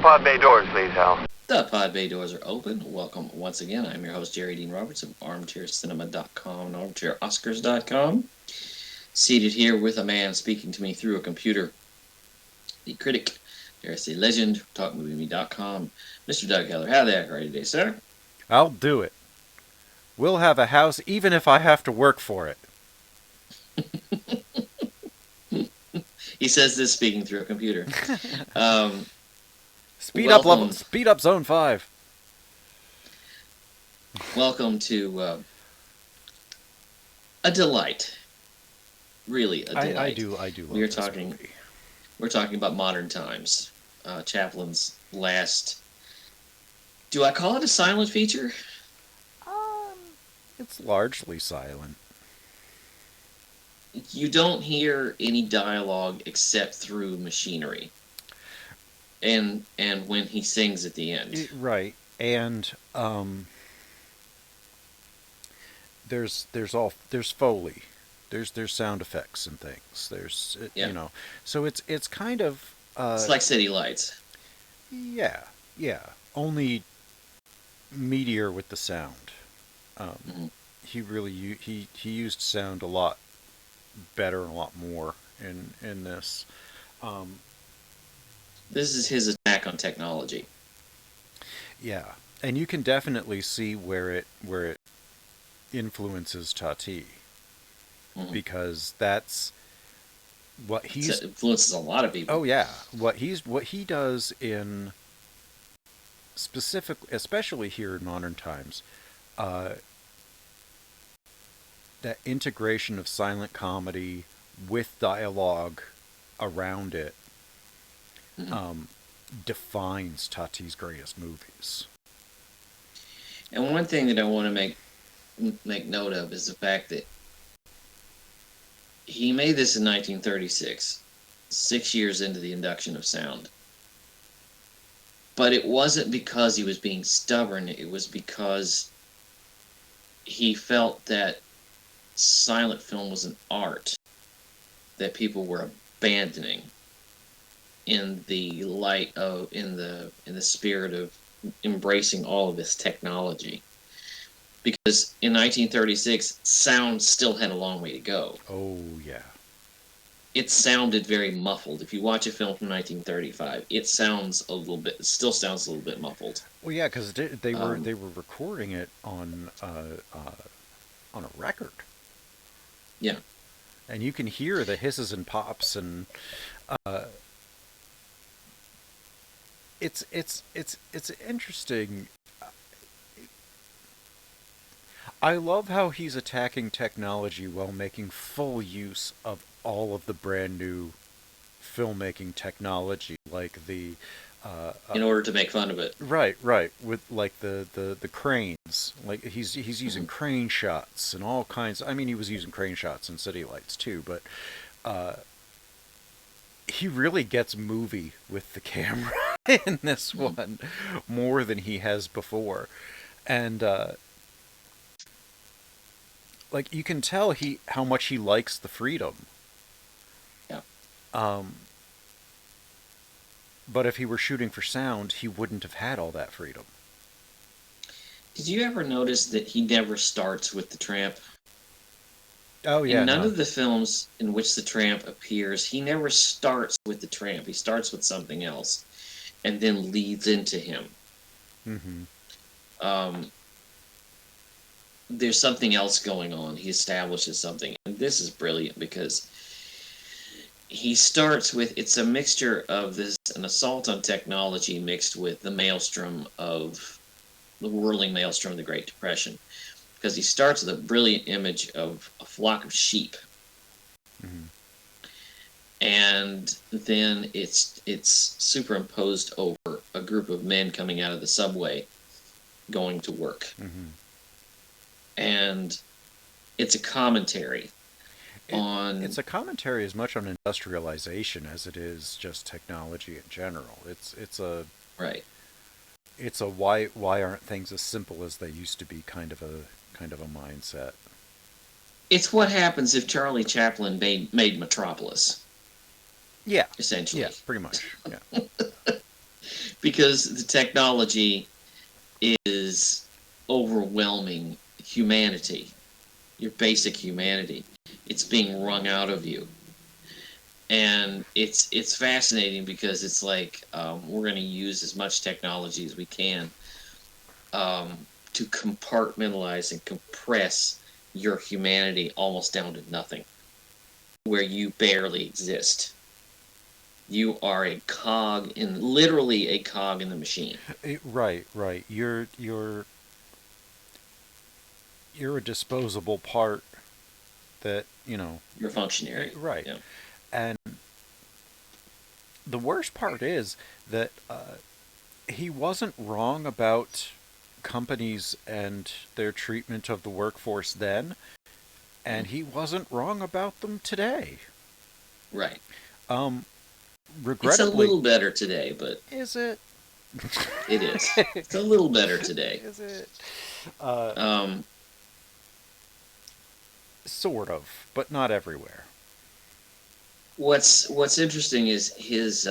pod bay doors, please, Hal. The pod bay doors are open. Welcome once again. I'm your host, Jerry Dean Roberts of ArmchairCinema.com and ArmchairOscars.com. Seated here with a man speaking to me through a computer, the critic, dare I say legend, TalkMovieMe.com, Mr. Doug Heller. How the heck are you today, sir? I'll do it. We'll have a house even if I have to work for it. He says this speaking through a computer. Speed up Zone 5. Welcome to a delight. Really, a delight. I do love this movie. We're talking about modern times. Chaplin's last... Do I call it a silent feature? It's largely silent. You don't hear any dialogue except through machinery. And when he sings at the end. Right. And there's Foley. There's sound effects and things. You know. So it's kind of it's like City Lights. Yeah. Only meatier with the sound. He really he used sound a lot better and a lot more in this. This is his attack on technology. Yeah, and you can definitely see where it influences Tati, because that's what it influences a lot of people. Oh yeah, what he does in specific, especially here in modern times, that integration of silent comedy with dialogue around it defines Tati's greatest movies. And one thing that I want to make note of is the fact that he made this in 1936, 6 years into the induction of sound. But it wasn't because he was being stubborn, it was because he felt that silent film was an art that people were abandoning in the light of in the spirit of embracing all of this technology. Because in 1936, sound still had a long way to go. Oh yeah. It sounded very muffled. If you watch a film from 1935, it still sounds a little bit muffled. Well, yeah, because they were recording it on a record. Yeah. And you can hear the hisses and pops, and it's interesting. I love how he's attacking technology while making full use of all of the brand new filmmaking technology, like the in order to make fun of it. Right, with like the cranes. Like he's using crane shots and all kinds. I mean, he was using crane shots in City Lights too, but he really gets movie with the camera in this one more than he has before. And like you can tell how much he likes the freedom. Yeah. But if he were shooting for sound, he wouldn't have had all that freedom. Did you ever notice that he never starts with the Tramp? Oh yeah. In none of the films in which the Tramp appears, he never starts with the Tramp. He starts with something else, and then leads into him. There's something else going on. He establishes something, and this is brilliant because he starts with, it's a mixture of an assault on technology mixed with the maelstrom of the whirling maelstrom of the Great Depression. Because he starts with a brilliant image of a flock of sheep. And then it's superimposed over a group of men coming out of the subway going to work. And it's a commentary on... It's a commentary as much on industrialization as it is just technology in general. It's a... Right. It's a why aren't things as simple as they used to be kind of a mindset. It's what happens if Charlie Chaplin made Metropolis. Yeah. Essentially. Yeah, pretty much. Yeah. because the technology is overwhelming humanity, your basic humanity. It's being wrung out of you, and it's fascinating because it's like we're going to use as much technology as we can to compartmentalize and compress your humanity almost down to nothing, where you barely exist. You are a cog in literally a cog in the machine. Right, right. You're a disposable part that, You're a functionary. right. Yeah. And the worst part is that he wasn't wrong about companies and their treatment of the workforce then, and he wasn't wrong about them today. Right. Um, It's a Regrettably, little better today, but is it? it is. It's a little better today. Is it? Uh, Um, Sort of, but not everywhere. what's interesting is his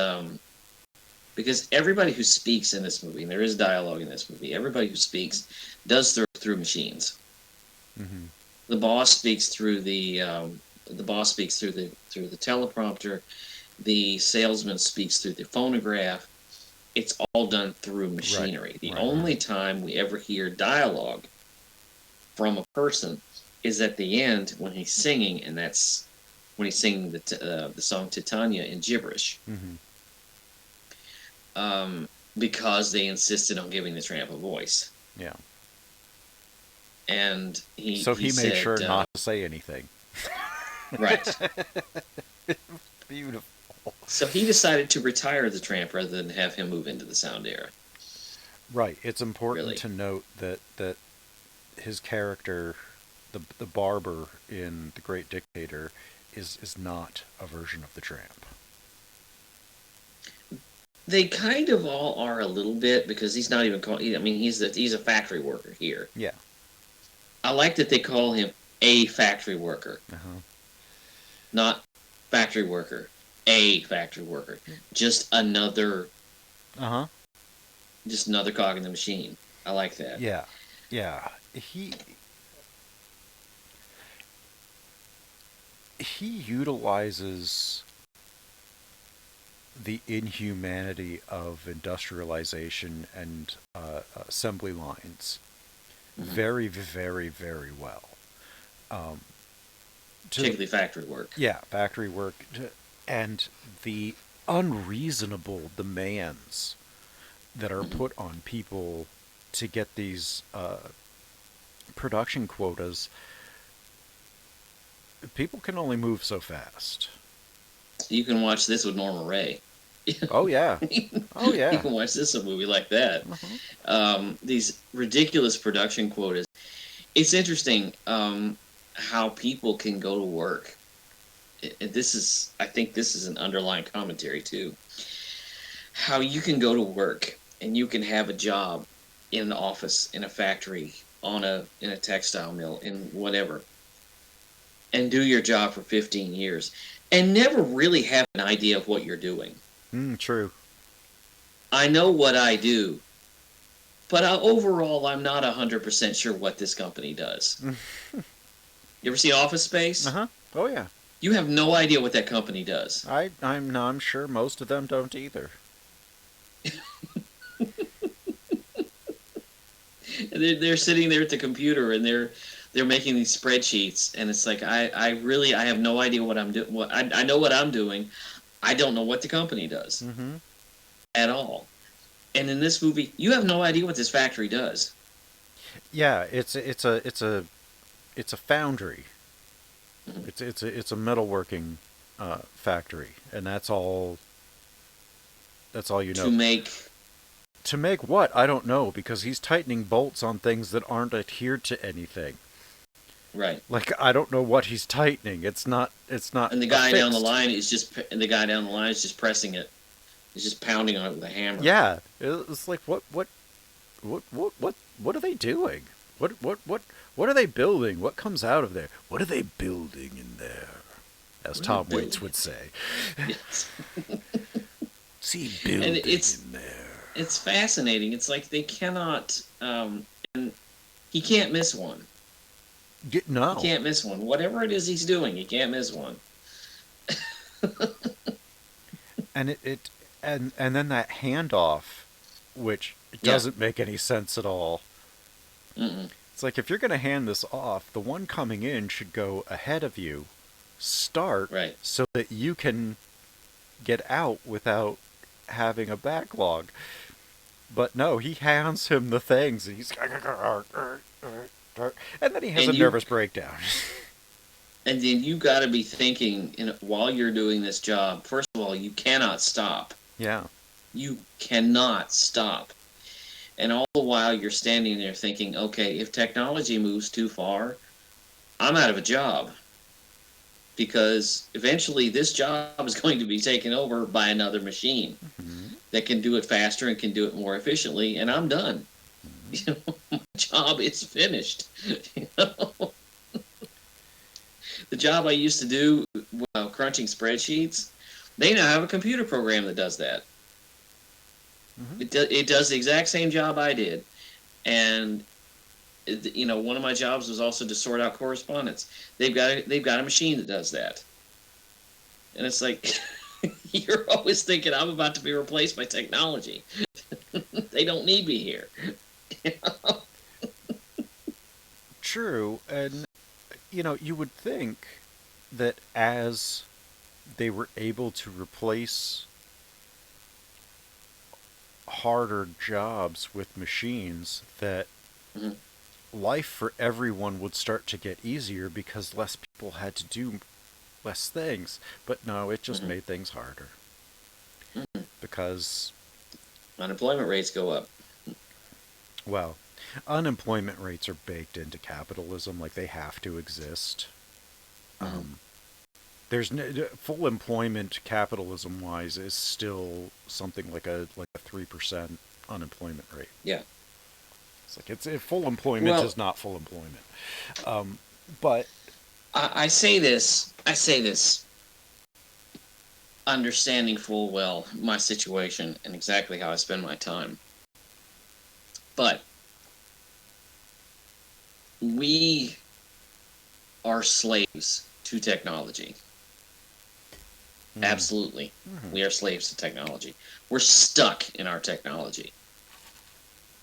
because everybody who speaks in this movie, and there is dialogue in this movie, everybody who speaks does through machines. Mm-hmm. The boss speaks through the boss speaks through the teleprompter. The salesman speaks through the phonograph. It's all done through Right, machinery. The right, only right. time we ever hear dialogue from a person is at the end when he's singing, and that's when he's singing the song Titania in gibberish, Mm-hmm. um, because they insisted on giving the tramp a voice. Yeah. And So he he made said, sure not to say anything. right. Beautiful. So he decided to retire the tramp rather than have him move into the sound era. Right. It's important Really, to note that his character, the barber in The Great Dictator, is not a version of the tramp. they kind of all are a little bit because he's not even called. I mean, he's a factory worker here. Yeah. I like that they call him a factory worker, Uh-huh. not factory worker, a factory worker. Just another, Uh-huh. just another cog in the machine. I like that. Yeah. Yeah. He utilizes the inhumanity of industrialization and assembly lines Mm-hmm. very, very, very well. Um, to the Particularly factory work. Yeah, factory work, and the unreasonable demands that are Mm-hmm. put on people to get these production quotas. People can only move so fast. You can watch this with Norma Ray. Oh yeah, oh You yeah. can watch this a movie like that. Uh-huh. These ridiculous production quotas. It's interesting how people can go to work. This is, I think, this is an underlying commentary too. How you can go to work and you can have a job in an office, in a factory, on a in a textile mill, in whatever, and do your job for 15 years and never really have an idea of what you're doing. True. I know what I do, but overall, I'm not 100% sure what this company does. You ever see Office Uh Space? huh. Oh yeah. You have no idea what that company does. I'm sure most of them don't either. They're sitting there at the computer and they're making these spreadsheets, and it's like I really I have no idea what I'm doing. What I know what I'm doing. I don't know what the company does Mm-hmm. at all. And in this movie, you have no idea what this factory does. Yeah, it's a foundry. Mhm. It's a metalworking factory, and that's all you To know. make To make what? I don't know, because he's tightening bolts on things that aren't adhered to anything. right, Like I don't know what he's tightening. It's not and the guy down the affixed. line is just and the guy down the line is just pressing it. He's just pounding on it with a hammer. Yeah, it's like what are they doing? What are they building? What comes out of there? What are they building in there? As What are they Tom Waits building? would say. Yes, See and building it's in there. it's fascinating. It's like they cannot, and he can't miss one. He No. can't miss one. Whatever it is he's doing, he can't miss one. And and then that handoff, which Yeah. doesn't make any sense at all. Mm-mm. It's like if you're going to hand this off, the one coming in should go ahead of you, start, Right. so that you can get out without having a backlog. But no, he hands him the things, and he's and then he has a And you nervous breakdown. and then you got to be thinking while you're doing this job. First of all, you cannot stop. Yeah. You cannot stop. And all the while you're standing there thinking, okay, if technology moves too far, I'm out of a job because eventually this job is going to be taken over by another machine Mm-hmm. that can do it faster and can do it more efficiently, and I'm done. My job is finished. You know? The job I used to do, crunching spreadsheets, they now have a computer program that does that. Mm-hmm. It does the exact same job I did, and one of my jobs was also to sort out correspondence. They've got a machine that does that, and it's like you're always thinking I'm about to be replaced by technology. They don't need me here. True, and you would think that as they were able to replace harder jobs with machines, that Mhm. life for everyone would start to get easier because less people had to do less things. But no, it just Mhm. made things harder. Mhm. Because, Unemployment rates go up. well, unemployment rates are baked into capitalism, like they have to exist. Mhm. Um, there's full employment capitalism wise is still something like a 3% unemployment rate. Yeah. It's like full employment Well, is not full employment. Um, but I say this. I say this, understanding full well my situation and exactly how I spend my time. But we are slaves to technology. mm, Absolutely. mhm. We are slaves to technology. We're stuck in our technology.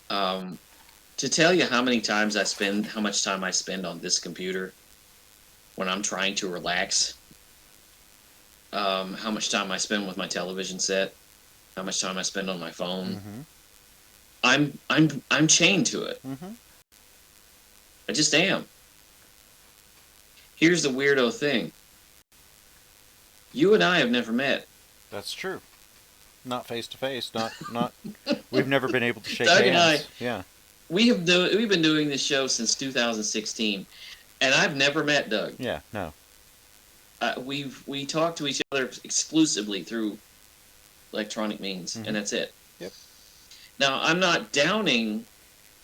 Um, to tell you how much time I spend on this computer when I'm trying to relax, how much time I spend with my television set, how much time I spend on my phone, Mhm. I'm chained to it. Mhm. I just am. Here's the weirdo thing. You and I have never met. That's true. Not face to face. Not. We've never been able to shake Doug and I, hands. Yeah. we've been doing this show since 2016, and I've never met Doug. Yeah. No. We talk to each other exclusively through electronic means, and Mhm. that's it. Yep. Now, I'm not downing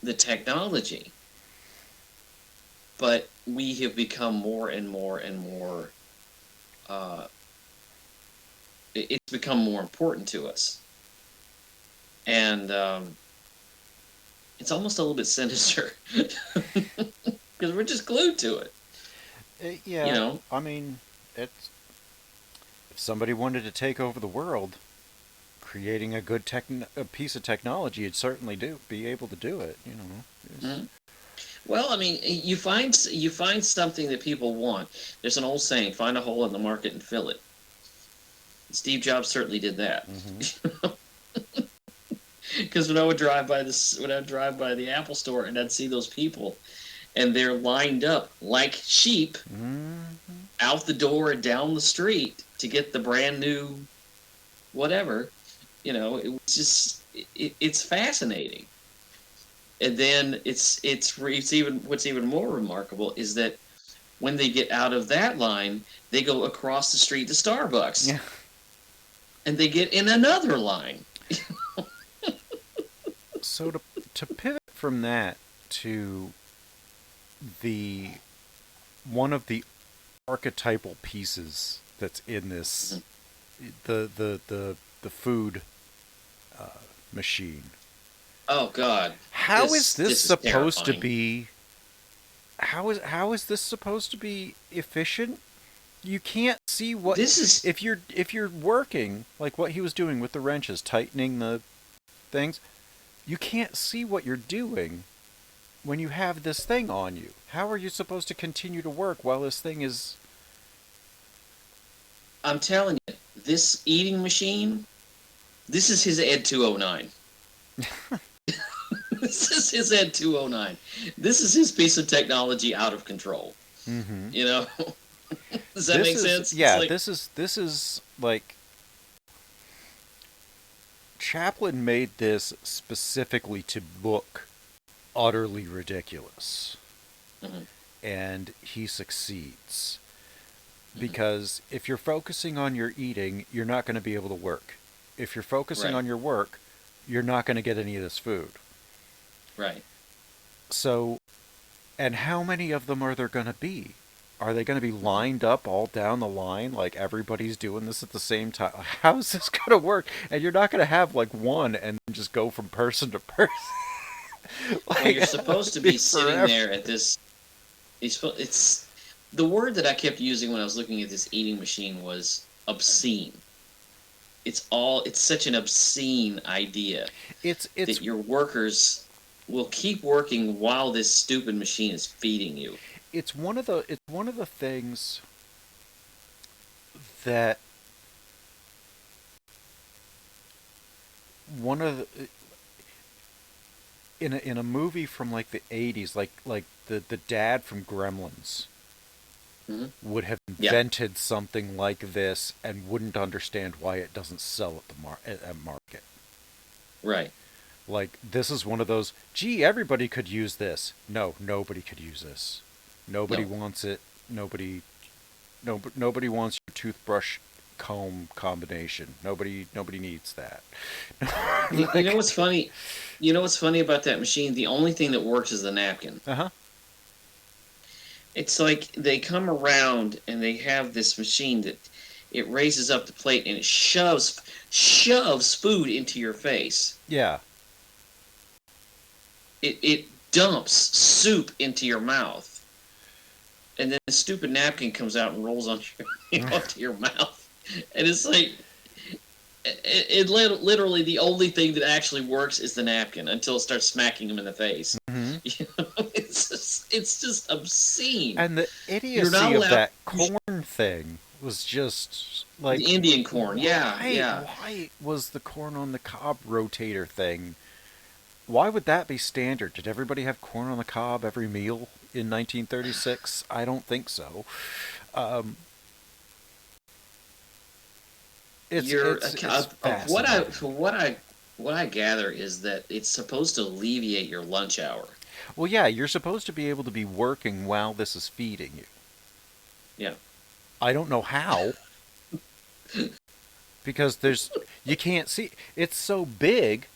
the technology, but we have become more and more and more. Uh, it's become more important to us, and it's almost a little bit sinister because we're just glued to it. You Yeah. know, I mean, it's if somebody wanted to take over the world, creating a piece of technology, it'd certainly be able to do it. Mhm. Well, I mean, you find something that people want. There's an old saying: "Find a hole in the market and fill it." Steve Jobs certainly did that. Mhm. Because when I would drive by the Apple store and I'd see those people, and they're lined up like sheep Mhm. out the door and down the street to get the brand new whatever. It was just it's fascinating. And then it's even what's even more remarkable is that when they get out of that line, they go across the street to Starbucks Yeah. and they get in another line. So to pivot from that to the one of the archetypal pieces that's in this, Mhm. the food machine. Oh God, How is this this this is supposed to terrifying. be? How is this supposed to be efficient? You can't see what This is if you're working like what he was doing with the wrenches, tightening the things. You can't see what you're doing when you have this thing on you. How are you supposed to continue to work while this thing is? I'm telling you, this eating machine. This is his Ed 209. This is his Ed 209. This is his piece of technology out of control. Mm-hmm. You know, does that This make is sense? It's yeah. like This is like Chaplin made this specifically to look utterly ridiculous, mhm, and he succeeds. mhm, Because if you're focusing on your eating, you're not going to be able to work. If you're focusing right, on your work, you're not going to get any of this food. right. So, and how many of them are there going to be? Are they going to be Mhm. lined up all down the line like everybody's doing this at the same time? How is this going to work? And you're not going to have like one and just go from person to person. Well, Like you're it would supposed to be be sitting forever. there at this. It's the word that I kept using when I was looking at this eating machine was obscene. It's such an obscene idea It's that your workers will keep working while this stupid machine is feeding you. it's one of the things that one of the in a movie from like the 80s, like the dad from Gremlins Hmm. would have Yeah, invented something like this and wouldn't understand why it doesn't sell at at market. right. Like this is one of those, gee, everybody could use this. No, nobody could use this. Nobody No, wants it. Nobody nobody wants your toothbrush comb combination. Nobody needs that. you know Like, what's funny? You know what's funny about that machine? The only thing that works is the napkin. uh-huh. It's like they come around and they have this machine that it raises up the plate and it shoves food into your face. Yeah. It dumps soup into your mouth, and then the stupid napkin comes out and rolls on onto your mouth, and it's like literally the only thing that actually works is the napkin until it starts smacking him in the face. Hmm. You know, it's just obscene. And the You're not idiocy of allowed that corn thing was just like, the Indian corn. Yeah, why? yeah. Why was the corn on the cob rotator thing? Why would that be standard? Did everybody have corn on the cob every meal in 1936? I don't think so. Um, it's You're it's it's of fascinating. what I gather is that it's supposed to alleviate your lunch hour. Well, yeah, you're supposed to be able to be working while this is feeding you. Yeah. I don't know how, because you can't see. It's so big,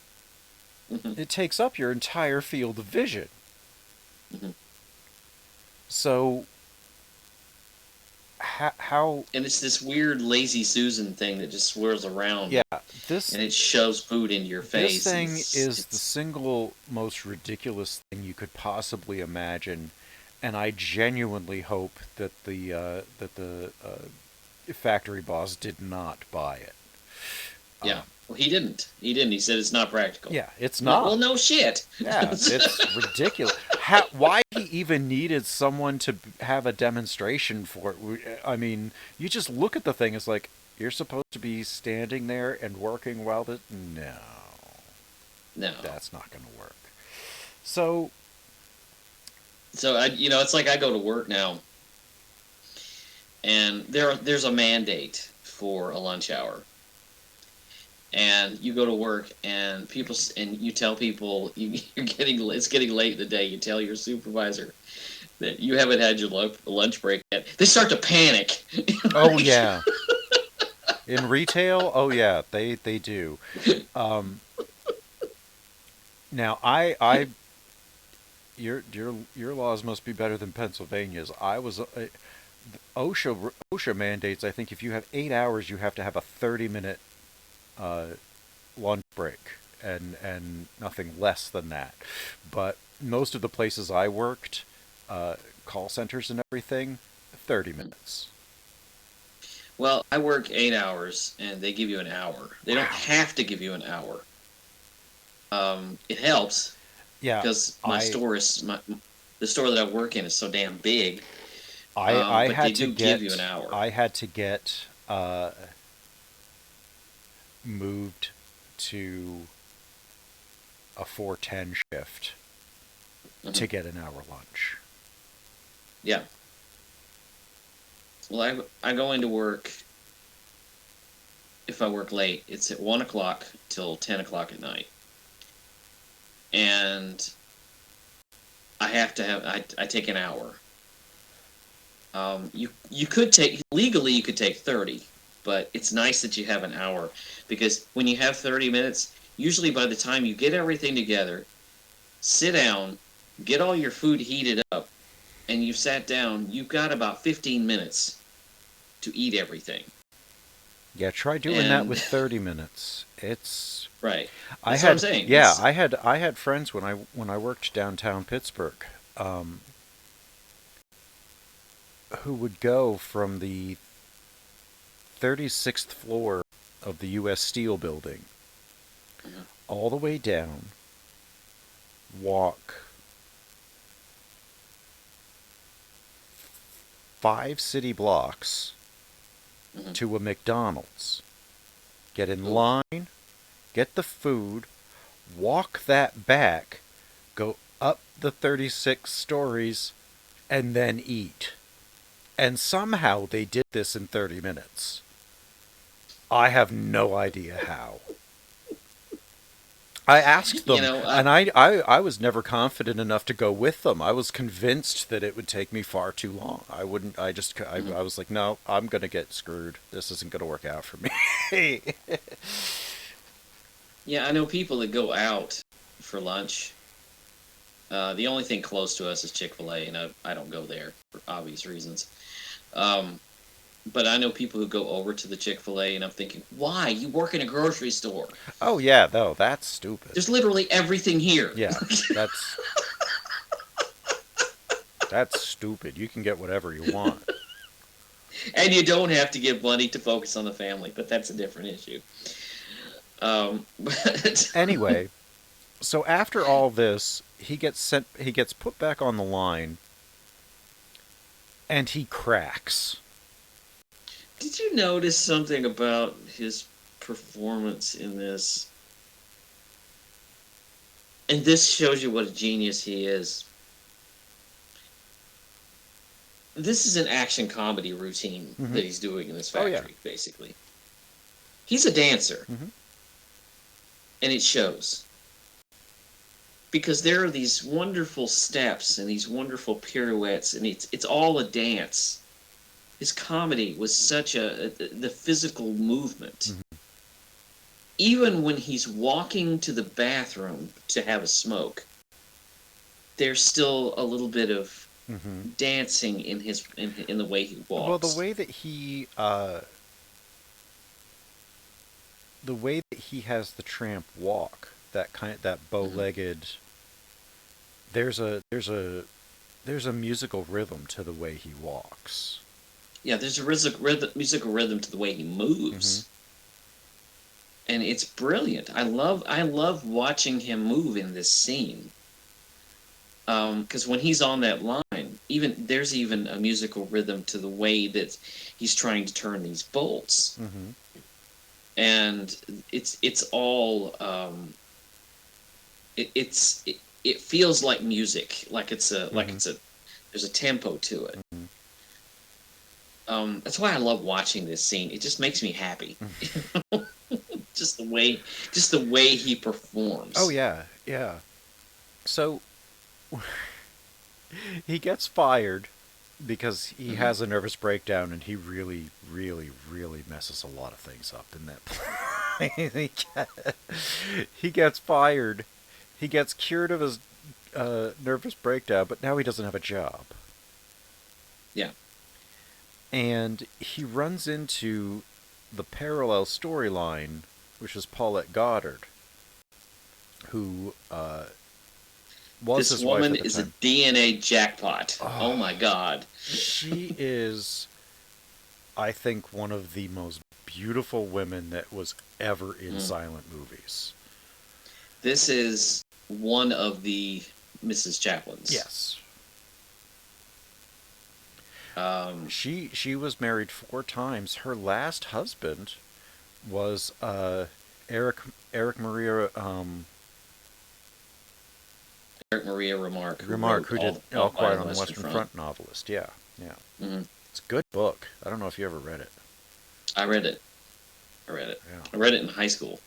Hmm. it takes up your entire field of vision. Hmm. So how And it's this weird lazy Susan thing that just swirls around yeah, this and it shoves food into your this face, and thing it's is the it's single most ridiculous thing you could possibly imagine, and I genuinely hope that the factory boss did not buy it. yeah. Um, Well, he didn't. He didn't. He said it's not practical. yeah, it's I'm like, well, not. no shit. Yeah, it's ridiculous. Why he even needed someone to have a demonstration for it? I mean, you just look at the thing. It's like you're supposed to be standing there and working while the no, No. that's not going to work. So So it's like I go to work now, and there's a mandate for a lunch hour, and you go to work, and and you tell people you're getting it's getting late in the day. You tell your supervisor that you haven't had your lunch break yet. They start to panic. oh Like, yeah, in retail, oh yeah, they do. Um, now your laws must be better than Pennsylvania's. I was OSHA mandates. I think if you have 8 hours, you have to have a 30-minute uh, lunch break and nothing less than that. But most of the places I worked, uh, call centers and everything, 30 minutes. Well, I work 8 hours, and they give you an hour. They don't Wow. have to give you an hour. It helps Yeah, because I the store that I work in is so damn big. I But they had to do give you an get hour. I had to get moved to a 410 shift Hmm. to get an hour lunch. Yeah. Well, I go into work if I work late. It's at 1 o'clock till 10 o'clock at night, and I take an hour. You could take legally you could take 30, but it's nice that you have an hour because when you have 30 minutes, usually by the time you get everything together, sit down, get all your food heated up, and you've sat down, you've got about 15 minutes to eat everything. Yeah, try doing that And with 30 minutes. It's right, I that's what I'm had saying. yeah, It's I had friends when I worked downtown Pittsburgh, um, who would go from the 36th floor of the US Steel building all the way down, walk 5 city blocks mhm. to a McDonald's, get in Ooh, line, get the food, walk that back, go up the 36 stories, and then eat. And somehow they did this in 30 minutes. I have no idea how. I asked you them, know, and I was never confident enough to go with them. I was convinced that it would take me far too long. I wouldn't, mhm. I was like, no, I'm going to get screwed. This isn't going to work out for me. Yeah, I know people that go out for lunch. The only thing close to us is Chick-fil-A, and I don't go there for obvious reasons. Um, but I know people who go over to the Chick-fil-A, and I'm thinking, why? You work in a grocery store. Oh, yeah, no, that's stupid. There's literally everything here. Yeah, that's that's stupid. You can get whatever you want. And you don't have to give money to focus on the family, but that's a different issue. But Anyway, so after all this, he gets put back on the line, and he cracks. did you notice something about his performance in this? And this shows you what a genius he is. This is an action comedy routine Hmm. that he's doing in this Oh yeah. factory, basically. He's a dancer, Hmm. and it shows. Because there are these wonderful steps and these wonderful pirouettes, and it's all a dance. His comedy was such the physical movement. Hmm. Even when he's walking to the bathroom to have a smoke, there's still a little bit of Hmm. dancing in the way he Well, walks. the way that he has the tramp walk, that Mhm. bow-legged, there's a musical rhythm to the way he walks. Yeah, there's a musical rhythm to the way he Hmm. moves, and it's brilliant. I love watching him move in this scene. Because when he's on that line, there's even a musical rhythm to the way that he's trying to turn these bolts, Hmm. and it's all it feels like music, like Hmm. it's a there's a tempo to it. Hmm. That's why I love watching this scene. It just makes me happy. just the way just the way he Oh performs. yeah, yeah. So he gets fired because he Hmm. has a nervous breakdown, and he really, really, really messes a lot of things up in that play. He gets fired. He gets cured of his nervous breakdown, but now he doesn't have a job. Yeah. And he runs into the parallel storyline, which is Paulette Goddard. who was This his wife woman at the is a time. DNA jackpot. Oh Oh, my God. she is, I think, one of the most beautiful women that was ever in Mm. silent movies. This is one of the Mrs. Chaplins. Yes. Um, She was married 4 times. Her last husband was Eric Eric Maria Eric Maria Remarque, who Remarque, wrote who did All All Quiet Quiet on the on the Western Western Front. Front novelist. Yeah, yeah. Hmm. It's a good book. I don't know if you ever read it. I read it. I read it. Yeah, I read it in high school.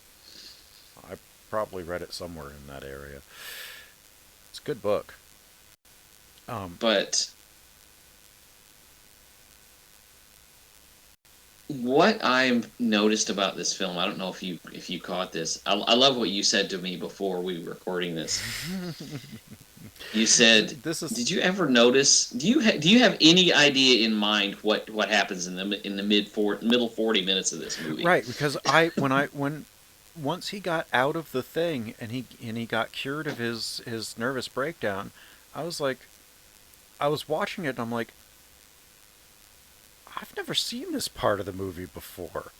I probably read it somewhere in that area. It's a good book. Um, But what I noticed about this film, I don't know if you caught this. I love what you said to me before we were recording this. You said, this is "Did you ever notice? Do you have any idea in mind what happens in the middle 40 minutes of this movie?" right because when once he got out of the thing and he got cured of his nervous breakdown, I was like, I was watching it and I'm like, I've never seen this part of the movie before.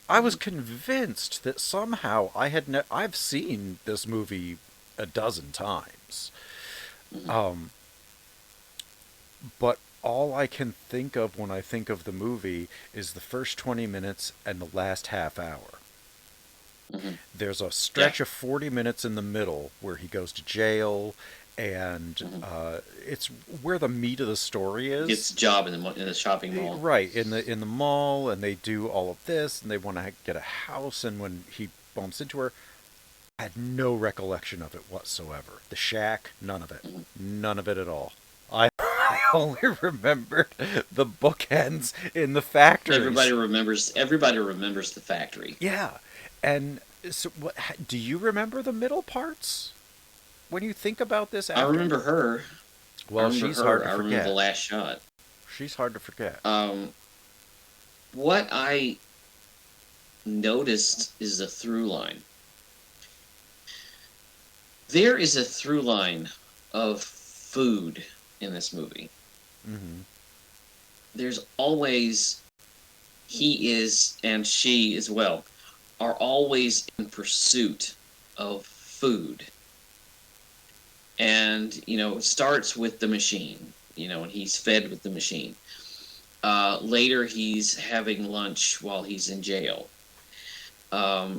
I was Mhm. convinced that somehow I've seen this movie a dozen times. Mhm. Um, but all I can think of when I think of the movie is the first 20 minutes and the last half hour. Mhm. There's a Yeah. stretch of 40 minutes in the middle where he goes to jail, and Mhm. it's where the meat of the story Gets is. a job in the shopping mall. Right, in the mall, and they do all of this, and they want to get a house, and when he bumps into her, I had no recollection of it whatsoever. The shack, none of it. Mhm. None of it at all. I only remembered the bookends in the factories. Everybody remembers the factory. Yeah. And so what do you remember the middle parts when you think about this I after? remember her. I Well, remember she's hard her. to I remember the forget. last shot. She's hard to forget. Um, what I noticed is a through line. There is a through line of food in this movie. Mhm. There's always he is and she as well are always in pursuit of food. And it starts with the machine, and he's fed with the machine. Later he's having lunch while he's in jail.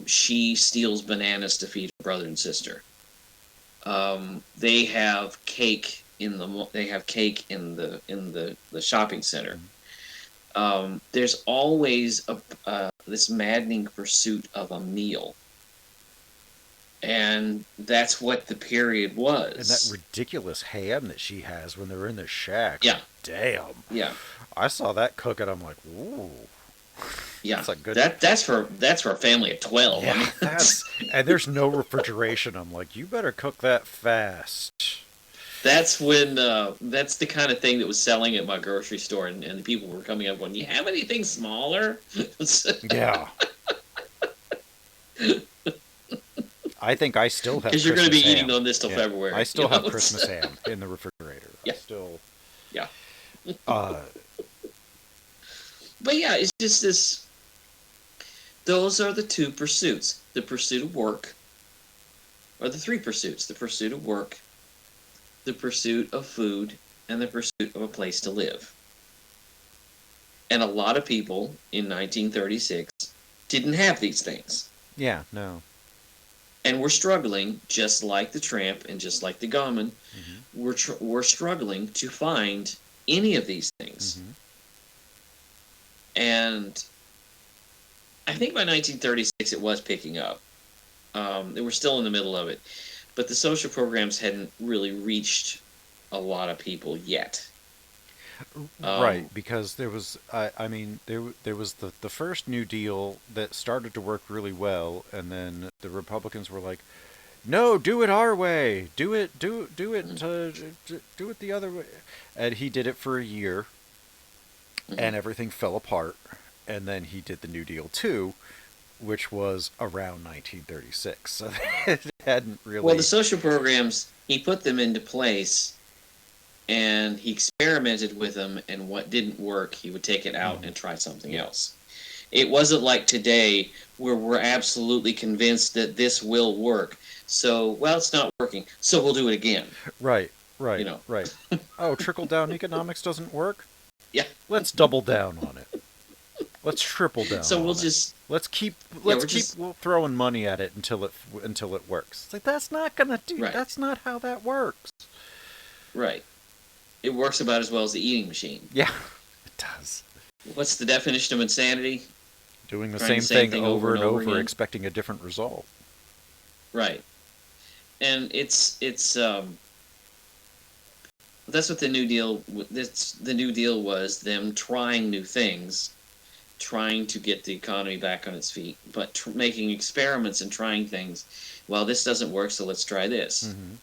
She steals bananas to feed her brother and sister. They have cake in the shopping center. Mhm. There's always this maddening pursuit of a meal, and that's what the period And that was. ridiculous ham that she has when they're in the shack. Yeah, Damn. yeah, I saw that cook and I'm like, ooh, yeah. that's a good. That's for a family of 12. I Yeah, mean, that's. And there's no refrigeration. I'm like, you better cook that fast. that's the kind of thing that was selling at my grocery store, and the people were coming up going, "You have anything smaller?" Yeah. I think I still have Because you're going to be Christmas eating ham. on this till Yeah. I February. still have Christmas ham in the refrigerator. I Yeah, still. yeah. Uh, But yeah, it's just this. Those are the two pursuits: the pursuit of work, or the three pursuits: the pursuit of work, the pursuit of food, and the pursuit of a place to live. And a lot of people in 1936 didn't have these things, yeah, no. and we're struggling, just like the tramp and just like the gaumman. Hmm. We're struggling to find any of these things, Hmm. and I think by 1936 it was picking up. They were still in the middle of it, but the social programs hadn't really reached a lot of people yet. Right, Um, because there was, I mean, there was the first New Deal that started to work really well, and then the Republicans were like, "No, do it our way. mhm, Do it the other way." And he did it for a year, mhm. and everything fell apart. And then he did the New Deal too, which was around 1936. So hadn't Well, the really. social programs, he put them into place and he experimented with them, and what didn't work, he would take it out Mhm. and try something Yeah. else. It wasn't like today where we're absolutely convinced that this will work. So, well, it's not working, so we'll do it again. Right. You Right. know, Right. Oh, trickle down economics doesn't work. yeah. Let's double down on it. Let's triple down So we'll on it. just, Let's keep yeah, let's we're keep just throwing money at it until it works. It's like that's not gonna do. right, That's not how that works. right. It works about as well as the eating machine. Yeah, it does. What's the definition of insanity? Doing the Trying the same same thing thing over over and and over over, again. expecting a different result. Right. And it's that's what the New Deal. That's the New Deal was them trying new things, trying to get the economy back on its feet, but making experiments and trying things. Well, this doesn't work, so let's try this. Mm-hmm.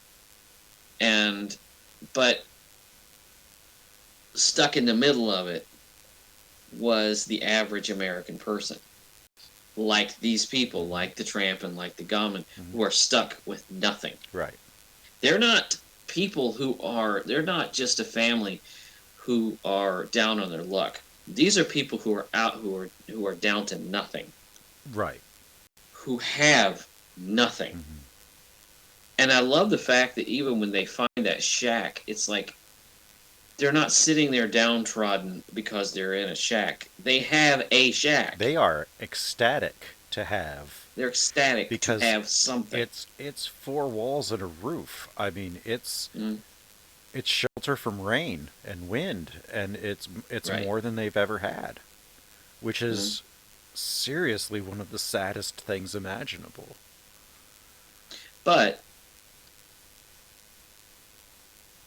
And but stuck in the middle of it was the average American person, like these people, like the tramp and like the gunman, Mm-hmm. who are stuck with nothing. Right. They're not people who are. They're not just a family who are down on their luck. These are people who are out who are down to nothing, Right. who have nothing. Mm-hmm. And I love the fact that even when they find that shack, it's like they're not sitting there downtrodden because they're in a shack. They have a shack. They are ecstatic to have They're ecstatic to because have something. it's four walls and a roof. I mean, Mm, it's shelter from rain and wind, and it's right. more than they've ever had, which Mm. is seriously one of the saddest things imaginable. But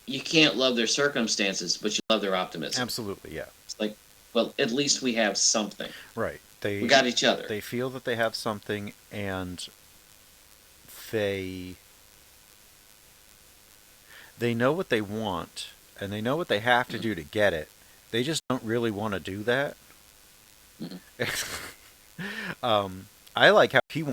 you can't love their circumstances, but you love their optimism. Absolutely, yeah. It's like, well, at least we have something. Right. We got each other. They feel that they have something, and they they know what they want, and they know what they have to Mm, do to get it. They just don't really want to do that. mm. I like how he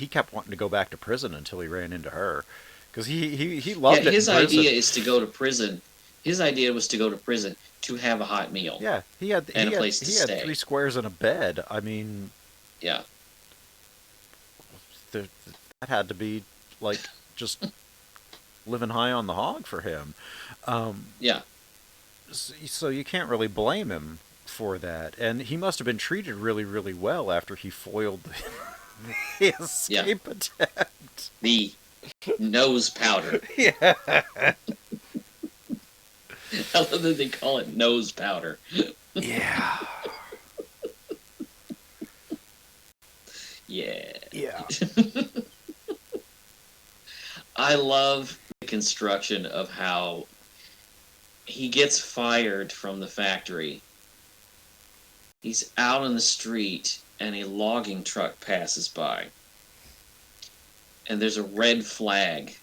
kept wanting to go back to prison until he ran into her, because he Yeah, loved it in his idea prison. is to go to prison. His idea was to go to prison to have a hot meal Yeah, and a place to he had three stay. squares and a bed. I mean, Yeah, th- that had to be like just living high on the hog for him. Um, yeah, so you can't really blame him for that. And he must have been treated really, really well after he foiled the yeah. escape attempt. The nose powder. Yeah. I love that they call it nose powder. Yeah. Yeah. Yeah. I love the construction of how he gets fired from the factory. He's out on the street and a logging truck passes by. And there's a red flag.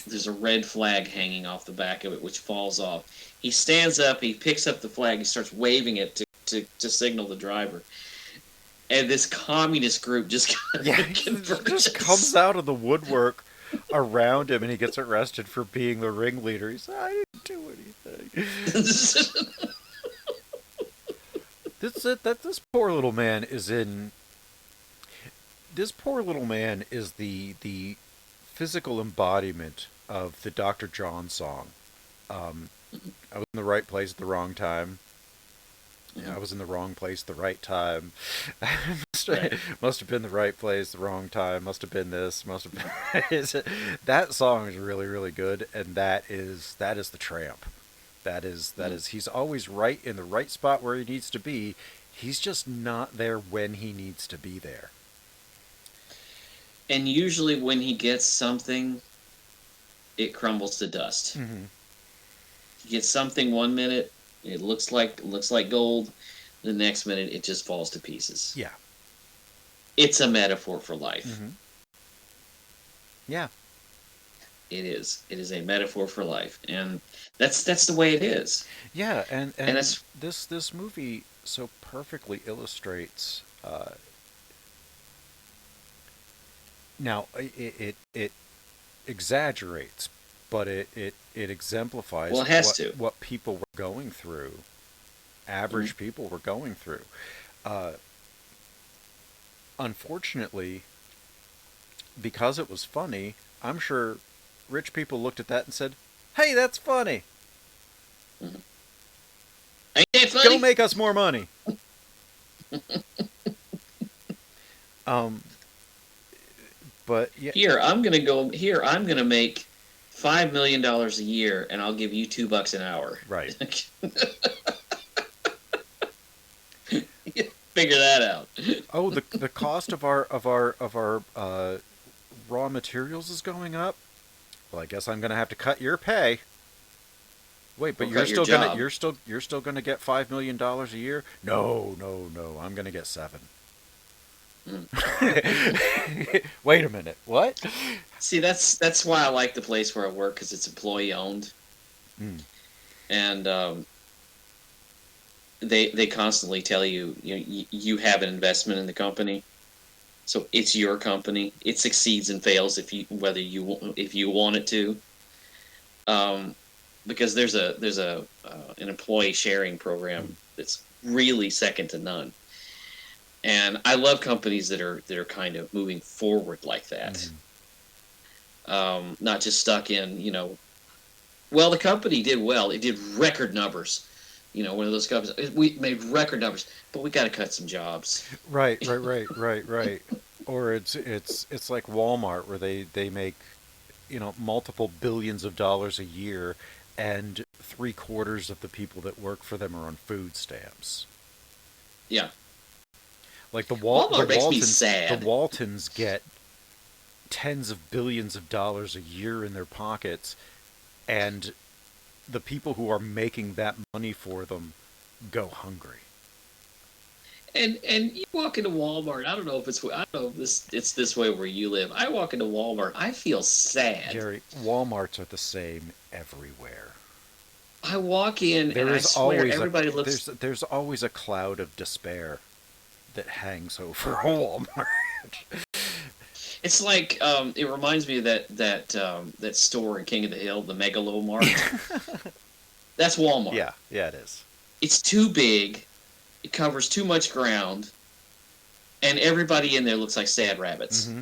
There's a red flag hanging off the back of it, which falls off. He stands up, he picks up the flag, he starts waving it to signal the driver. And this communist group just kind Yeah, of he converges. just comes out of the woodwork around him and he gets arrested for being the ringleader. He's like, I didn't do anything. This poor little man is in. This poor little man is the physical embodiment of the Dr. John song. Um, I was in the right place at the wrong time. Yeah, I was in the wrong place at the right time. must, Right. must have been the right place, the wrong time. Must have been this. Must have been. That song is really, really good, and that is the Tramp. That is. He's always right in the right spot where he needs to be. He's just not there when he needs to be there. And usually when he gets something, it crumbles to dust. Mm-hmm. He gets something one minute, it looks like gold. The next minute, it just falls to pieces. Yeah. It's a metaphor for life. Mm-hmm. Yeah. It is. It is a metaphor for life, and that's the way it is. Yeah, And and that's this movie so perfectly illustrates Now it exaggerates, but it exemplifies Well, it has to. what people were going through. Hmm. Average people were going through. Uh, Unfortunately, because it was funny, I'm sure rich people looked at that and said, "Hey, that's funny. Hmm. Ain't that Go funny? make us more money." Um, but yeah, Here, I'm gonna go. Here, I'm gonna make $5 million a year, and I'll give you $2 an hour. right. Figure that out. Oh, the cost of our raw materials is going up. Well, I guess I'm gonna have to cut your pay. Wait, but Or cut your job. you're still gonna get $5 million a year? No, no, no. I'm gonna get seven. Mm. Wait a minute. What? See, that's why I like the place where I work because it's employee owned, Mm. and they constantly tell you you have an investment in the company, so it's your company. It succeeds and fails if you want it to. Um, because there's a an employee sharing program Mm. that's really second to none, and I love companies that are kind of moving forward like that. Mm. Not just stuck in well, the company did well. It did record numbers. One of those companies. We made record numbers, but we got to cut some jobs. Right, right, right, right, right. Or it's like Walmart where they make multiple billions of dollars a year, and three-quarters of the people that work for them are on food stamps. Yeah, Like Walmart makes me The sad. Waltons get tens of billions of dollars a year in their pockets, and the people who are making that money for them go hungry. And you walk into Walmart. I don't know if it's this way where you live. I walk into Walmart. I feel sad. Jerry, Walmarts are the same everywhere. I walk in and There I is swear always a everybody looks. there's always a cloud of despair that hangs over Walmart. It's like it reminds me of that store in King of the Hill, the Megalo Mart. That's Walmart. Yeah, yeah, it is. It's too big. It covers too much ground, and everybody in there looks like sad rabbits. Mm-hmm.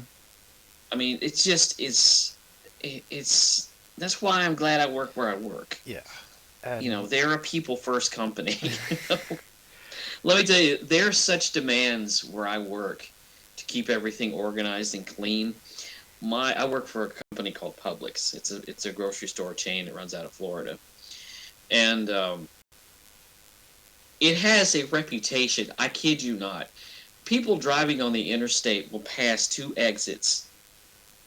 I mean, it's that's why I'm glad I work where I work. Yeah, and They're a people first company. Let me tell you, there are such demands where I work to keep everything organized and clean. I work for a company called Publix. It's a grocery store chain that runs out of Florida, and it has a reputation. I kid you not. People driving on the interstate will pass two exits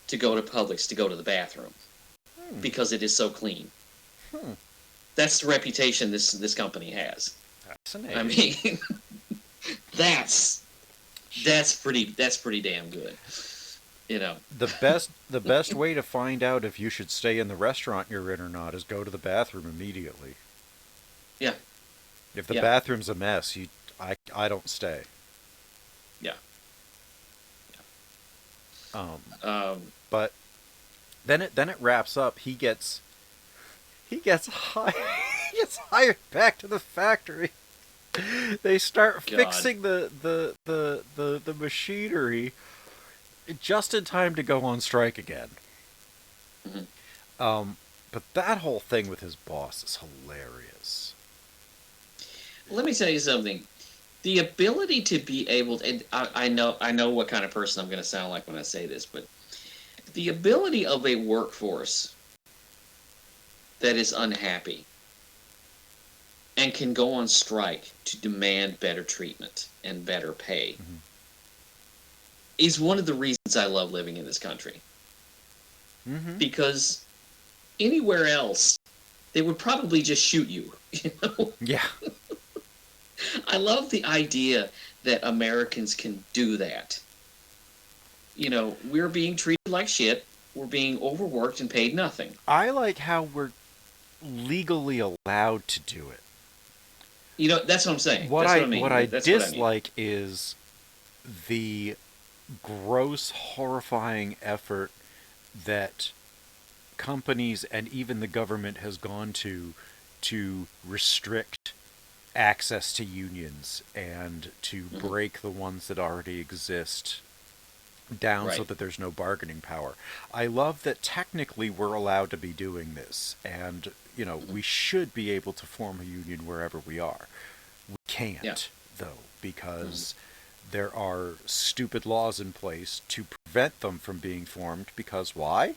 to go to Publix to go to the bathroom hmm, because it is so clean. hmm, That's the reputation this company has. I fascinating. mean, that's that's pretty damn good. You know. The best way to find out if you should stay in the restaurant you're in or not is go to the bathroom immediately. Yeah. If the Yeah. bathroom's a mess, I don't stay. Yeah. Um, Um, but then it wraps up. He gets hired. He gets hired back to the factory. They start God. fixing the machinery just in time to go on strike again. Mhm. Um, but that whole thing with his boss is hilarious. Let me tell you something. The ability to be able to, and I know what kind of person I'm going to sound like when I say this, but the ability of a workforce that is unhappy and can go on strike to demand better treatment and better pay Mm-hmm. is one of the reasons I love living in this country. Mm-hmm. Because anywhere else, they would probably just shoot you. You know, Yeah. I love the idea that Americans can do that. We're being treated like shit. We're being overworked and paid nothing. I like how we're legally allowed to do it. That's what I'm saying. What That's what I I what mean. I That's what I mean. dislike is the gross, horrifying effort that companies and even the government has gone to restrict access to unions and to Hmm. break the ones that already exist down so Right. that there's no bargaining power. I love that technically we're allowed to be doing this, and Hmm. we should be able to form a union wherever we are. We Yeah. can't, though, Hmm. because there are stupid laws in place to prevent them from being formed. Because why?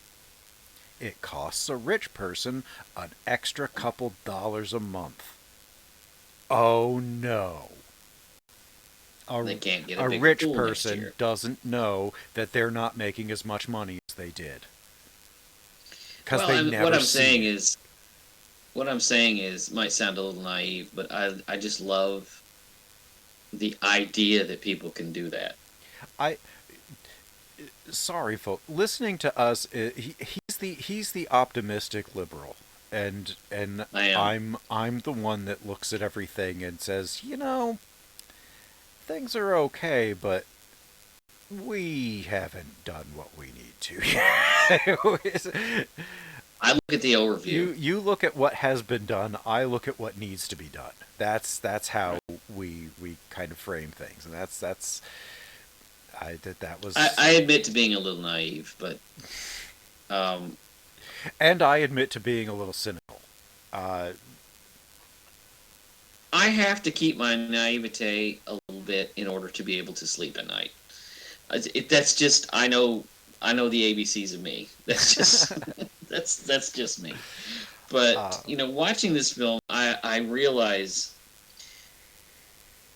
It costs a rich person an extra couple dollars a month. Oh no. A, They can't get a a bigger rich pool next person year. doesn't know that they're not making as much money as they did because Well, they and what never I'm see saying it. is, might sound a little naive, but I just love the idea that people can do that. I sorry, folks. Listening to us, he's the optimistic liberal, and I am. I'm the one that looks at everything and says, things are okay, but we haven't done what we need to. I look at the overview. You look at what has been done. I look at what needs to be done. That's how Right. we kind of frame things, and that's I that that I, was, I admit to being a little naive, but um, and I admit to being a little cynical. Uh, I have to keep my naivete a little bit in order to be able to sleep at night. That's just I know the ABCs of me. That's just that's just me. uh, But watching this film, I realize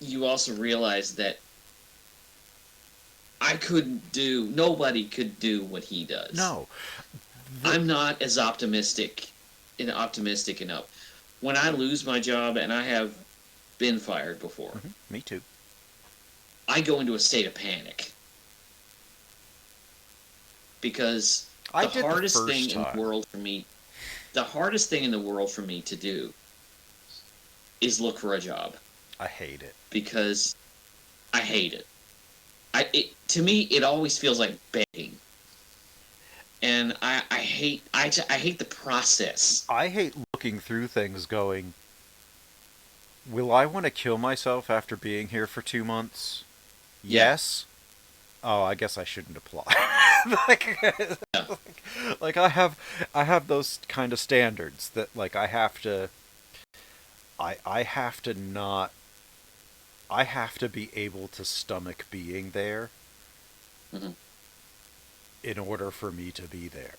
you also realize that nobody could do what he does. no, the I'm not as optimistic enough. When I lose my job, and I have been fired before, mhm, me too. I go into a state of panic because I the did the hardest thing first in the time. world for me, the hardest thing in the world for me to do is look for a job I hate it. because I hate it. To me it always feels like begging, and I hate the process. I hate looking through things, going, will I want to kill myself after being here for 2 months? Yeah, Yes. Oh, I guess I shouldn't apply. like, yeah, like I have those kind of standards that, like, I have to not I have to be able to stomach being there hmm, in order for me to be there.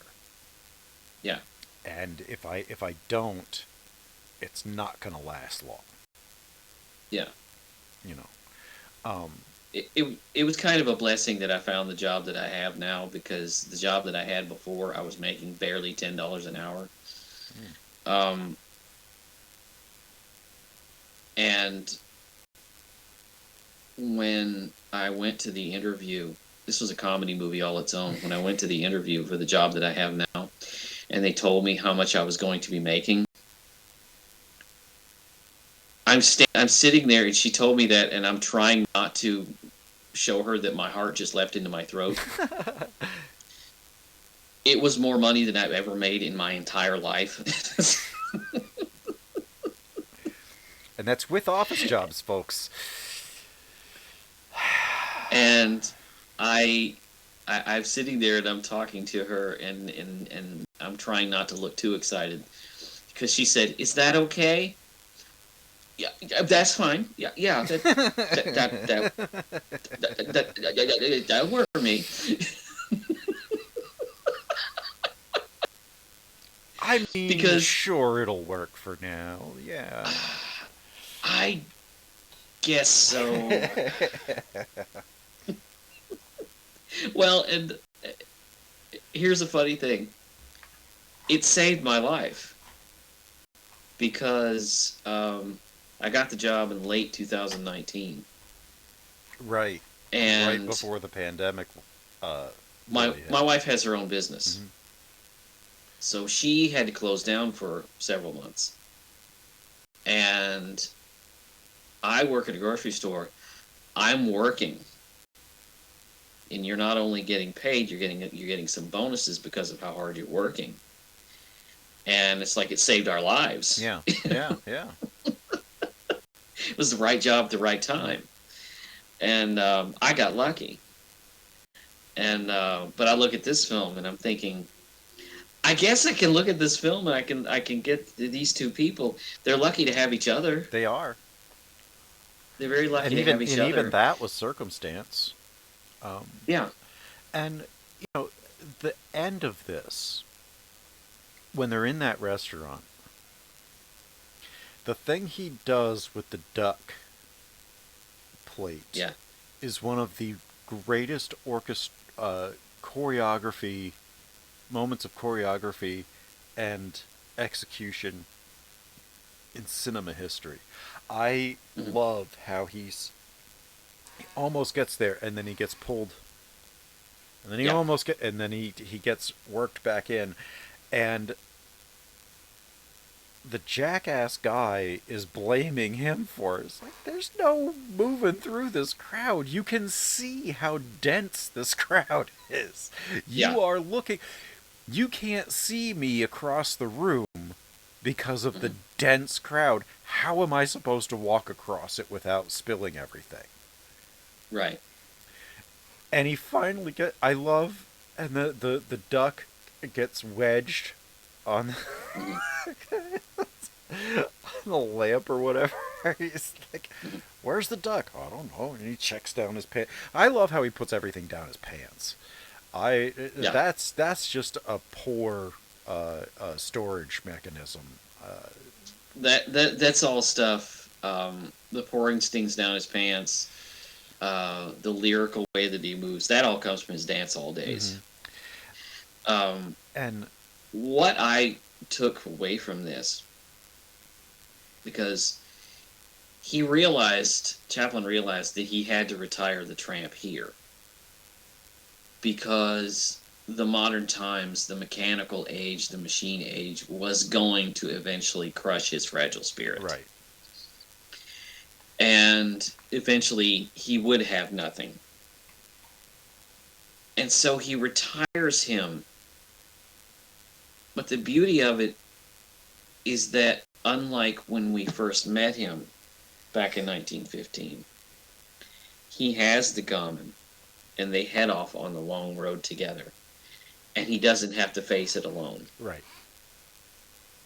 yeah, And if I don't, it's not gonna last long. yeah. You know. Um, It was kind of a blessing that I found the job that I have now, because the job that I had before, I was making barely $10 an hour. mm, Um, and when I went to the interview, this was a comedy movie all its own. When I went to the interview for the job that I have now, and they told me how much I was going to be making, I'm sitting there, and she told me that, and I'm trying not to show her that my heart just leapt into my throat. It was more money than I've ever made in my entire life. and that's with office jobs, folks. And I, I'm sitting there and I'm talking to her, and I'm trying not to look too excited, because she said, "Is that okay?" Yeah, that's fine. Yeah, yeah, that that that that'll work for me. I mean, Because sure, it'll work for now. Yeah. I guess so. Well, and here's a funny thing. It saved my life, because I got the job in late 2019, right. Right and before the pandemic uh, my really hit. my wife has her own business, Hmm. so she had to close down for several months, and I work at a grocery store. I'm working and you're not only getting paid, you're getting some bonuses because of how hard you're working. And it's like it saved our lives. Yeah, yeah, yeah. It was the right job at the right time, and I got lucky. And but I look at this film and I'm thinking, I guess I can look at this film and I can get these two people. They're lucky to have each other. They are, They're very lucky to have each and even other. that was circumstance. Um, Yeah. and you know, the end of this, when they're in that restaurant, the thing he does with the duck plate Yeah. is one of the greatest choreography moments of choreography and execution in cinema history. I Mm-hmm. love how he almost gets there and then he gets pulled and then Yeah. he gets worked back in, and the jackass guy is blaming him for it. It's like, there's no moving through this crowd. You can see how dense this crowd is. Yeah. You are looking. You can't see me across the room because of the Mm-hmm. dense crowd. How am I supposed to walk across it without spilling everything? Right. And he finally I love, and the duck gets wedged on Mm-hmm. the lamp or whatever. He's like, Mm-hmm. "Where's the duck?" "I don't know." And he checks down his pants. I love how he puts everything down his pants. I Yeah. that's just a poor storage mechanism. That's all stuff. The pouring stings down his pants. The lyrical way that he moves. That all comes from his dance all days. Mm-hmm. Um, And what I took away from this, because Chaplin realized that he had to retire the Tramp here because the modern times, the mechanical age, the machine age was going to eventually crush his fragile spirit. right. And eventually he would have nothing. And so he retires him. But the beauty of it is that, unlike when we first met him back in 1915, he has the gun and they head off on the long road together. And he doesn't have to face it alone. Right.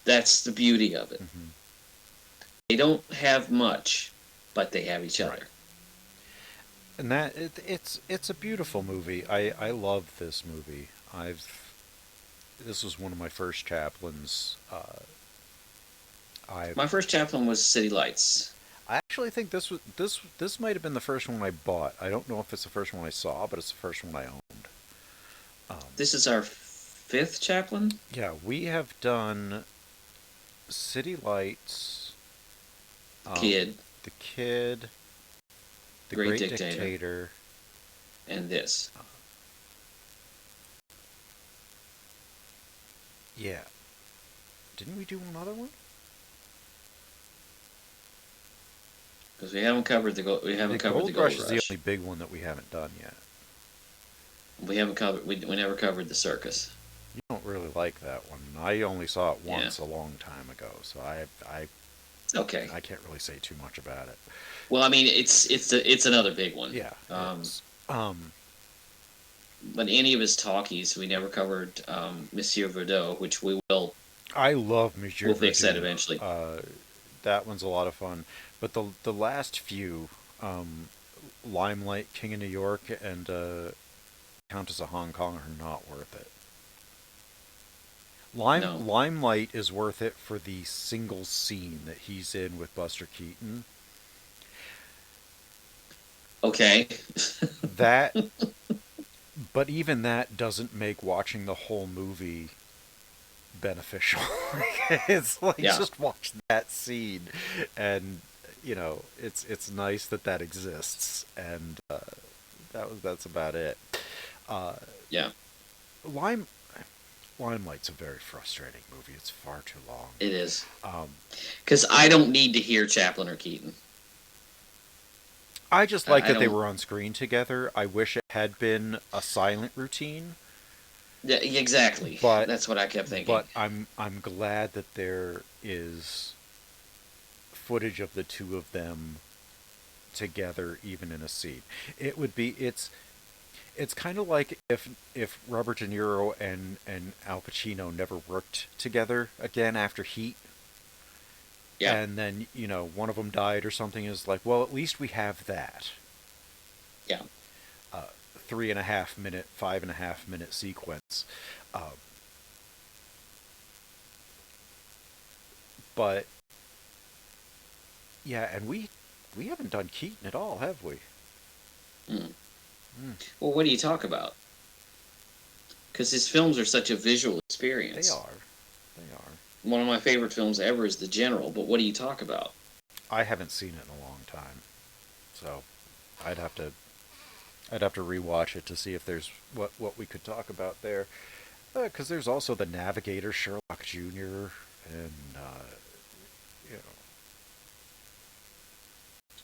That's the beauty of it. Mm-hmm. They don't have much, but they have each Right. other. And it's a beautiful movie. I love this movie. This was one of my first Chaplins. I My first Chaplin was City Lights. I actually think this might have been the first one I bought. I don't know if it's the first one I saw, but it's the first one I owned. This is our fifth Chaplin? Yeah, we have done City Lights, um, Kid, The Kid, The Great Great Dictator, Dictator. and this. Yeah, didn't we do another one? Because we haven't The covered the Gold Gold Rush is the Rush. only big one that we haven't done yet. We never covered the circus. You don't really like that one. I only saw it Yeah. once a long time ago, so Okay. I can't really say too much about it. Well, I mean, it's another big one. Yeah, it is. But any of his talkies, we never covered Monsieur Verdot, which we will. I love Monsieur We'll fix that Verdoux. eventually. That one's a lot of fun. But the last few, Limelight, King of New York, and Countess of Hong Kong are not worth it. No. Limelight is worth it for the single scene that he's in with Buster Keaton. Okay. That, but even that doesn't make watching the whole movie beneficial. It's like, Yeah. just watch that scene, and it's nice that that exists, and that's about it. Uh, Yeah. Lime Limelight's a very frustrating movie. It's far too long. It is. Um, Because I don't need to hear Chaplin or Keaton. I just like I that they don't. were on screen together. I wish it had been a silent routine, Yeah, exactly. but That's what I kept thinking. I'm glad that there is footage of the two of them together even in a scene. It's kind of like if Robert De Niro and Al Pacino never worked together again after Heat, Yeah. and then one of them died or something. Is like, well, at least we have that Yeah. 3.5 minute, 5.5 minute sequence. Uh, but yeah, and we haven't done Keaton at all, have we? Mm. Mm, Well, what do you talk about? Because his films are such a visual they experience. are, they are. One of my favorite films ever is The General, but what do you talk about? I haven't seen it in a long time, so I'd have to I'd have to rewatch it to see if there's what we could talk about there. Because there's also The Navigator, Sherlock Jr., and you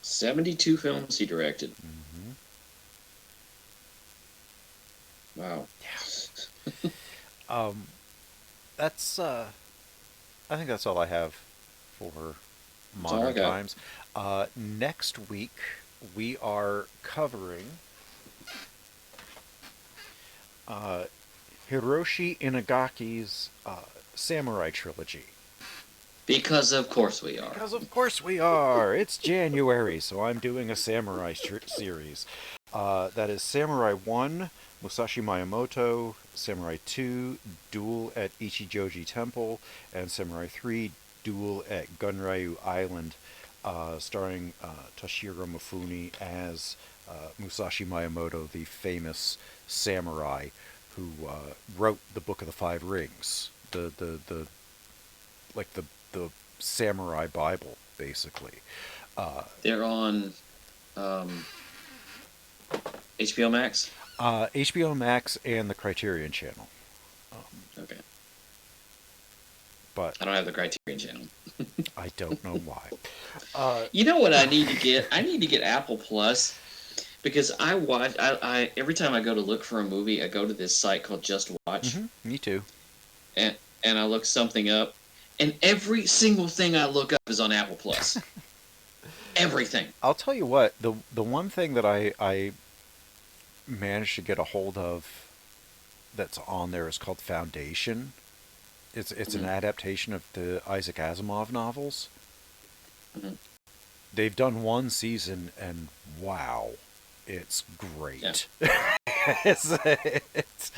72 films he directed. hmm Wow. yeah. That's I think that's all I have for That's all I modern got. times. Next week we are covering uh, Hiroshi Inagaki's Samurai Trilogy. Because of course we are. Because of course we are. It's January, so I'm doing a samurai series. That is Samurai 1, Musashi Miyamoto, Samurai 2, Duel at Ichijoji Temple, and Samurai 3, Duel at Gunryu Island, starring Toshiro Mifune as Musashi Miyamoto, the famous samurai who wrote the Book of the Five Rings, the like the samurai Bible, basically. Uh, They're on um, HBO Max. HBO Max and the Criterion Channel. Um, Okay. but I don't have the Criterion channel. I don't know why. Uh, You know what I need to get? I need to get Apple Plus because I watch. I every time I go to look for a movie, I go to this site called Just Watch, me too. and I look something up, and every single thing I look up is on Apple Plus. Everything. I'll tell you what, the one thing that I managed to get a hold of that's on there is called Foundation. It's an Mm-hmm. adaptation of the Isaac Asimov novels. Mm-hmm. They've done one season, and wow, it's Yeah. great. it's,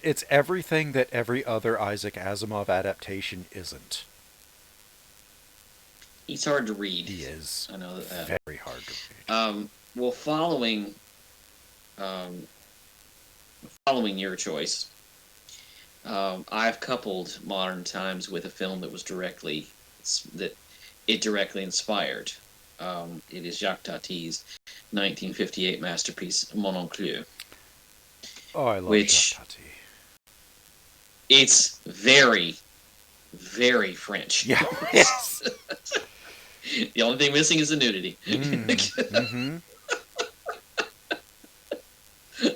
it's everything that every other Isaac Asimov adaptation isn't. He's hard to read. He is I know that. very hard to read. Well, um, following your choice, I've coupled Modern Times with a film that was that it directly inspired. It is Jacques Tati's 1958 masterpiece Mon Oncle, Oh, I love Jacques which Tati. it's very, very French. Yeah. Yes. The only thing missing is the nudity. Mm-hmm.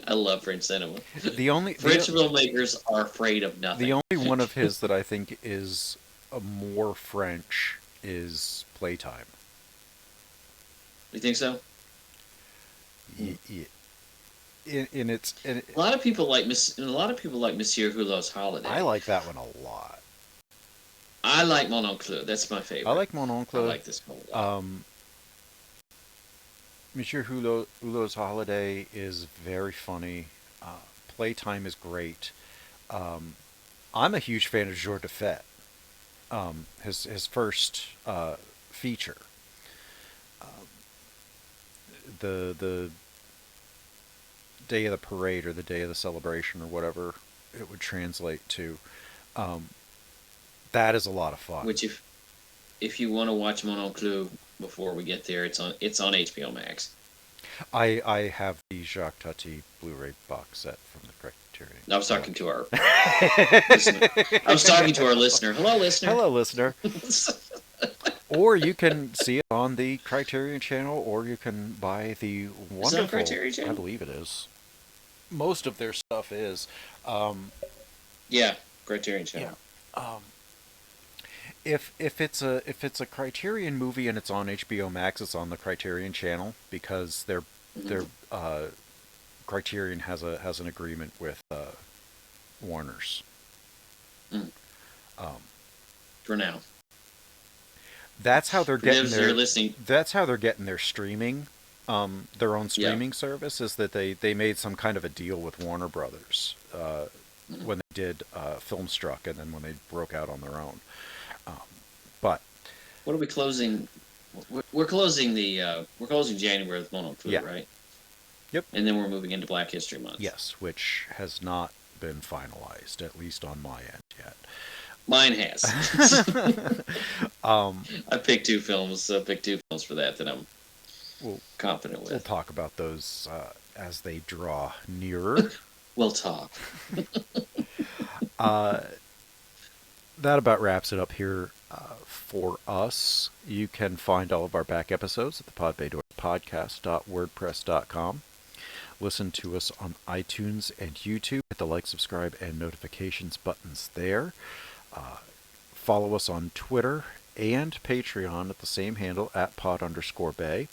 I love French cinema. The only French the, filmmakers are afraid of the nothing. only one of his that I think is a more French is Playtime. You think so? Y- y- in its in, A lot of people like a lot of people like Monsieur Hulot's I Holiday. like that one a lot. I like Mon Oncle. That's my I favorite. like Mon I Oncle. like this one a lot. Monsieur Hulot's Holiday is very funny. Playtime is great. Um, I'm a huge fan of Jour de Fête. His first feature, um, the day of the parade or the day of the celebration or whatever it would translate to. Um, that is a lot of fun. Which, if you want to watch Mon Oncle before we get there, it's on HBO Max. I have the Jacques Tati Blu-ray box set from the Criterion. I was talking to our listener. I was talking to our listener. Hello, listener. Hello, listener. Or you can see it on the Criterion Channel, or you can buy the Is it on wonderful, Criterion I Channel? believe it is. Most of their stuff is. Um, Yeah, Criterion yeah. Channel. Um, if it's a Criterion movie and it's on HBO Max, it's on the Criterion Channel because their Mm-hmm. Criterion has an agreement with Warner's. Mm, Um, for now. that's how they're For getting those that are their listening, that's how they're getting their streaming. Their own yeah. streaming service is that they made some kind of a deal with Warner Brothers Mm. when they did Filmstruck, and then when they broke out on their own. Um, but What are we closing? We're closing we're closing January with Mono Fu, yeah, right? yep, And then we're moving into Black History Month. yes, which has not been finalized, at least on my end yet. Mine has. um, I picked two films. So I picked two films for that I'm we'll confident we'll with. talk about those as they draw nearer. We'll talk. Uh, that about wraps it up here for us. You can find all of our back episodes at the podbaydorspodcast.wordpress.com. Listen to us on iTunes and YouTube. Hit the like, subscribe, and notifications buttons there. Follow us on Twitter and Patreon at the same handle at pod_bay.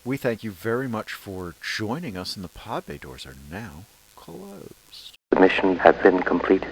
We thank you very much for joining us, and the pod bay doors are now closed. The mission has been completed.